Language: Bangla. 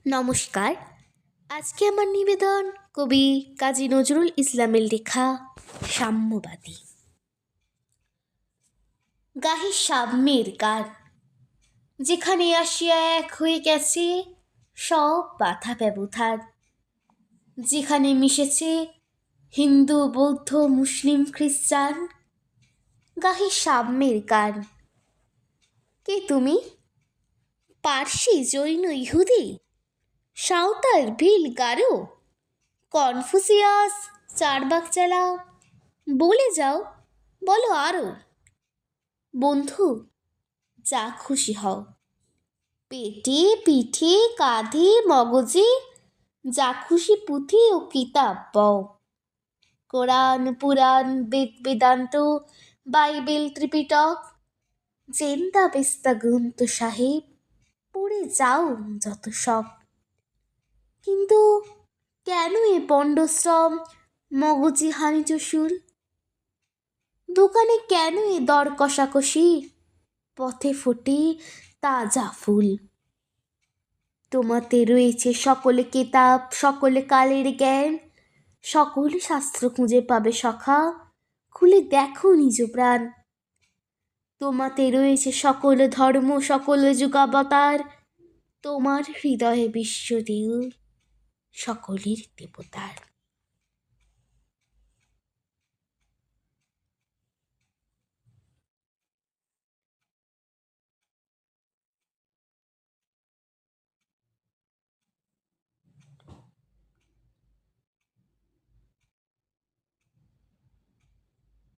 নমস্কার। আজকে আমার নিবেদন কবি কাজী নজরুল ইসলামের লেখা সাম্যবাদী। গাহে সাম্যের গান, যেখানে আসিয়া এক হয়ে গেছে সব বাধা ব্যবধান, যেখানে মিশেছে হিন্দু বৌদ্ধ মুসলিম খ্রিস্টান। গাহে সাম্যের গান। কে তুমি? পার্সি জৈন ইহুদি, সাঁওতাল ভিল গারো, কনফুসিয়াস চারবাক চালা, বলে যাও, বলো আরও। বন্ধু, যা খুশি হও, পেটে পিঠে কাঁধে মগজে যা খুশি পুঁথি ও কিতাব বও। কোরআন পুরাণ বেদ বেদান্ত বাইবেল ত্রিপিটক জেন্দা বেস্তা গ্রন্থ সাহেব পড়ে যাও যত সব। কিন্তু কেন এ পণ্ডশ্রম, মগজি হানি চুসুল? দোকানে কেন এ দর কষাকষি, পথে ফোটে তাজা ফুল? তোমাতে রয়েছে সকলে কেতাব, সকলে কালের জ্ঞান, সকলে শাস্ত্র খুঁজে পাবে সখা, খুলে দেখো নিজ প্রাণ। তোমাতে রয়েছে সকল ধর্ম, সকল যুগাবতার, তোমার হৃদয়ে বিশ্বদেউ সকলের দেবতার।